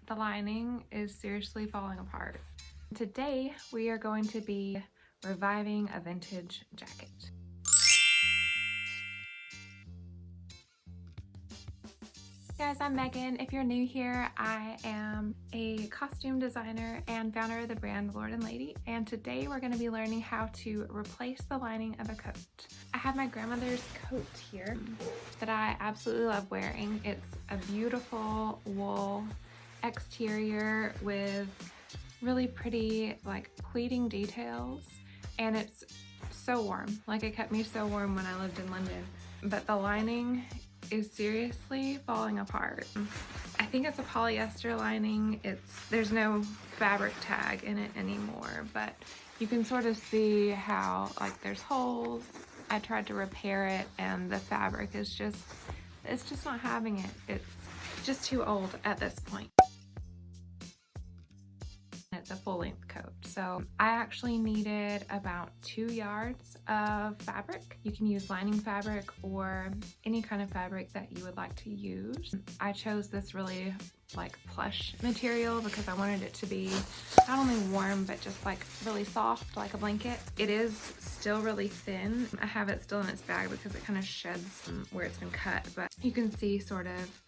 The lining is seriously falling apart. Today we are going to be reviving a vintage jacket. Hey guys, I'm Megan. If you're new here, I am a costume designer and founder of the brand Lord & Lady, and today we're going to be learning how to replace the lining of a coat. I have my grandmother's coat here that I absolutely love wearing. It's a beautiful wool exterior with really pretty like pleating details, and it's so warm. Like, it kept me so warm when I lived in London, but the lining is seriously falling apart. I think it's a polyester lining. There's no fabric tag in it anymore, but you can sort of see how like there's holes. I tried to repair it and the fabric is just not having it. It's just too old at this point. It's a full-length coat, so I actually needed about 2 yards of fabric. You can use lining fabric or any kind of fabric that you would like to use. I chose this really like plush material because I wanted it to be not only warm but just like really soft, like a blanket. It is still really thin. I have it still in its bag because it kind of sheds where it's been cut, but you can see sort of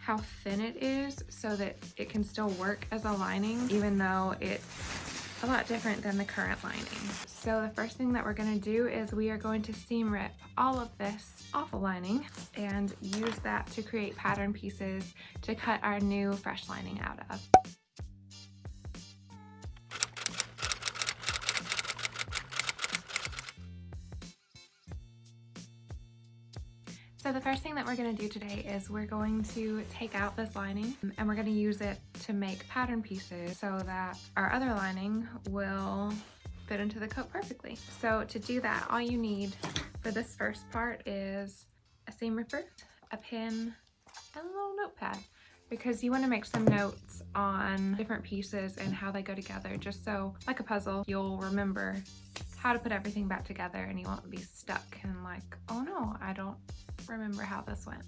how thin it is so that it can still work as a lining, even though it's a lot different than the current lining. So the first thing that we're going to do is we are going to seam rip all of this off a lining and use that to create pattern pieces to cut our new fresh lining out of. So the first thing that we're going to do today is we're going to take out this lining and we're going to use it to make pattern pieces so that our other lining will fit into the coat perfectly. So to do that, all you need for this first part is a seam ripper, a pin, and a little notepad, because you want to make some notes on different pieces and how they go together, just so, like a puzzle, you'll remember how to put everything back together and you won't be stuck and like, oh no, I don't remember how this went.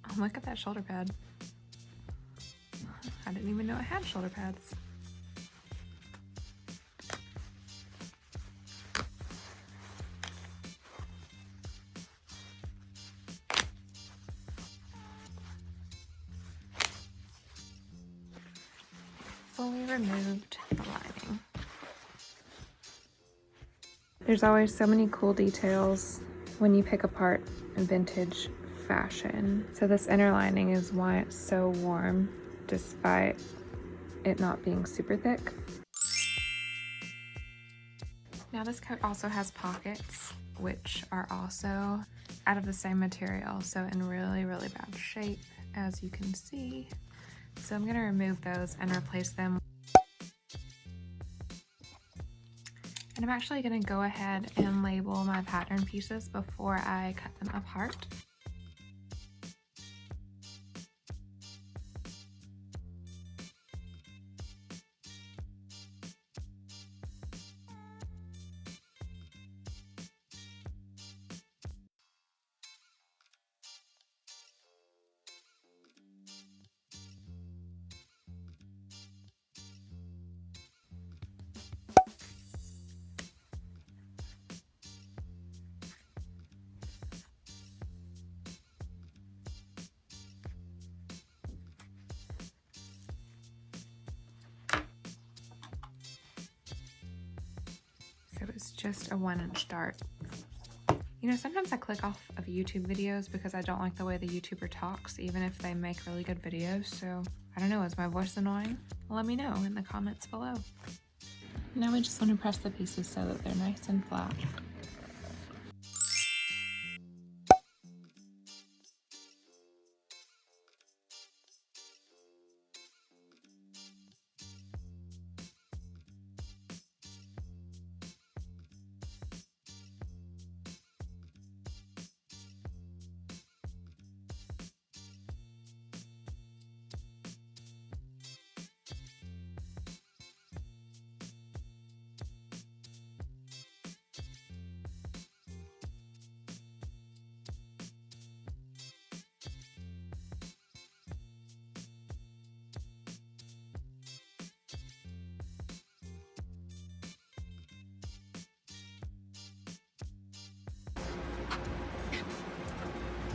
Oh, look at that shoulder pad. I didn't even know it had shoulder pads. Fully removed the lining. There's always so many cool details when you pick apart vintage fashion. So this inner lining is why it's so warm despite it not being super thick. Now this coat also has pockets, which are also out of the same material, so in really, really bad shape, as you can see. So I'm going to remove those and replace them. And I'm actually going to go ahead and label my pattern pieces before I cut them apart. So it's just a 1-inch dart. You know, sometimes I click off of YouTube videos because I don't like the way the YouTuber talks, even if they make really good videos. So I don't know, is my voice annoying? Let me know in the comments below. Now we just want to press the pieces so that they're nice and flat.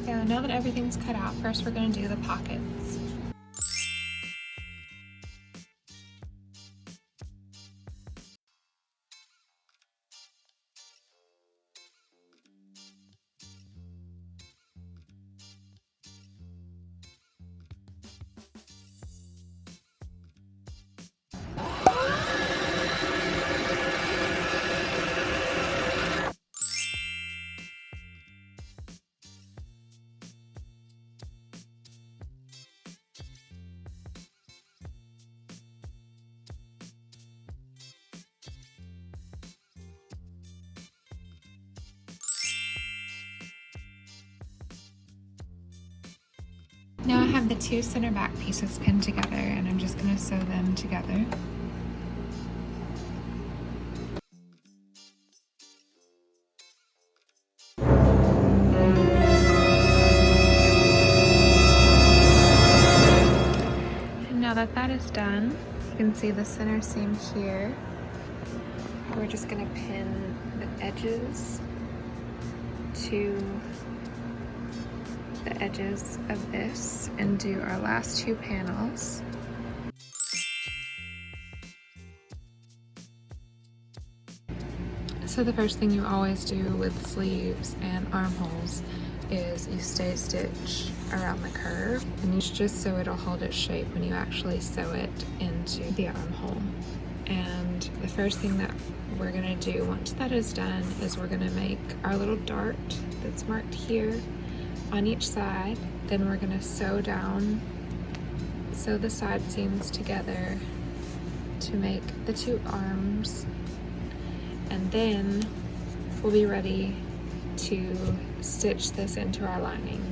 So now that everything's cut out, first we're going to do the pockets. Now I have the two center back pieces pinned together, and I'm just going to sew them together. And now that that is done, you can see the center seam here. We're just going to pin the edges to the edges of this and do our last two panels. So the first thing you always do with sleeves and armholes is you stay stitch around the curve, and you just so it'll hold its shape when you actually sew it into the armhole. And the first thing that we're gonna do once that is done is we're gonna make our little dart that's marked here on each side. Then we're gonna sew the side seams together to make the two arms, and then we'll be ready to stitch this into our lining.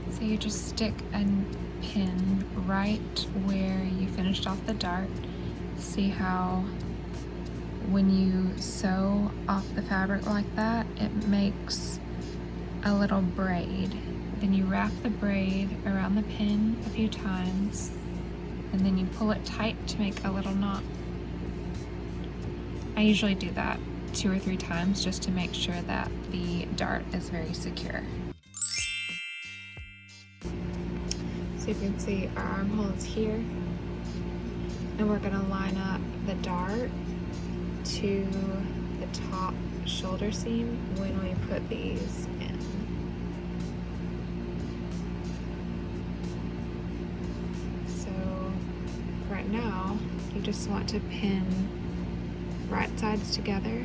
So you just stick a pin right where you finished off the dart. See how when you sew off the fabric like that, it makes a little braid. Then you wrap the braid around the pin a few times, and then you pull it tight to make a little knot. I usually do that 2 or 3 times just to make sure that the dart is very secure. So you can see our armhole is here, and we're gonna line up the dart to the top shoulder seam when we put these in. So right now, you just want to pin right sides together,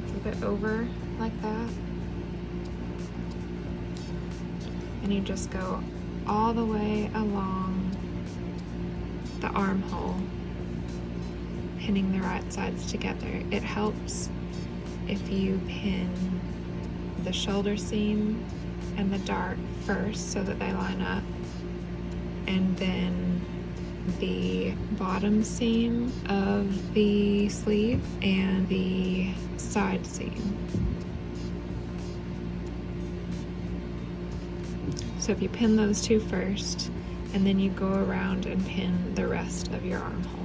flip it over like that, and you just go all the way along the armhole, pinning the right sides together. It helps if you pin the shoulder seam and the dart first so that they line up, and then the bottom seam of the sleeve and the side seam. So if you pin those two first, and then you go around and pin the rest of your armhole.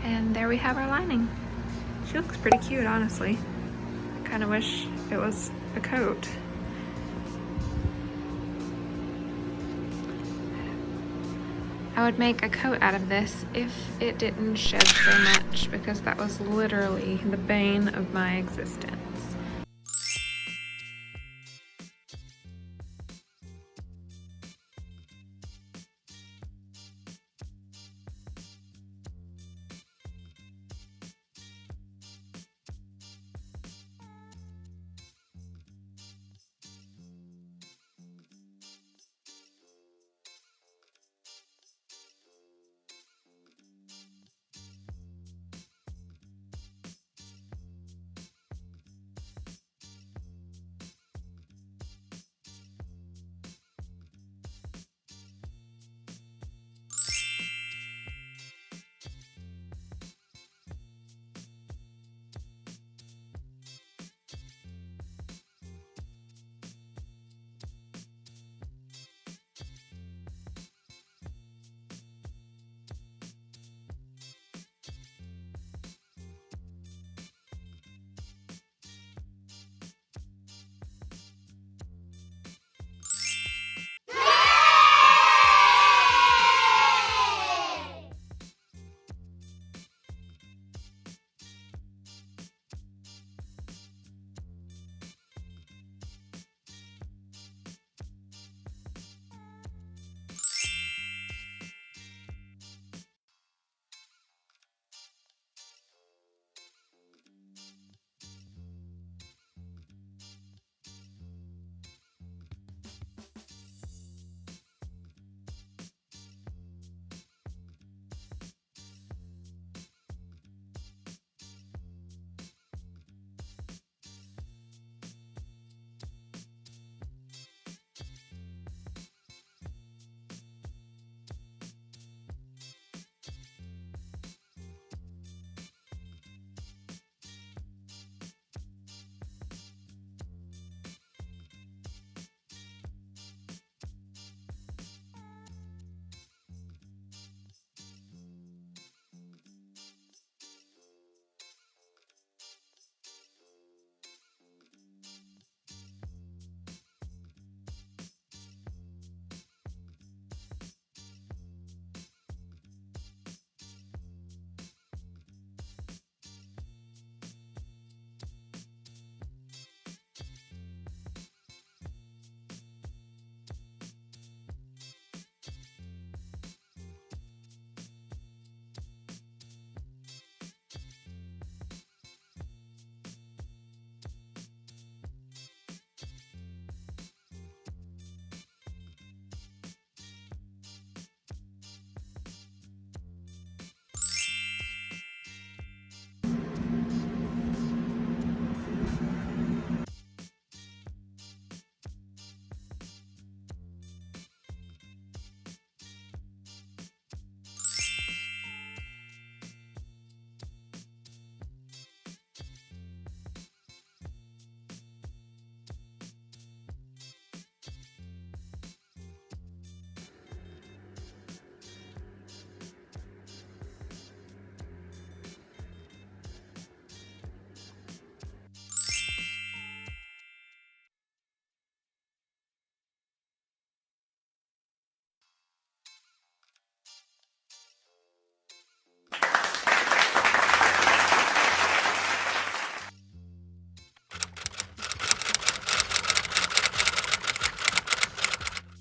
And there we have our lining. She looks pretty cute, honestly. I kind of wish it was a coat. I would make a coat out of this if it didn't shed so much, because that was literally the bane of my existence.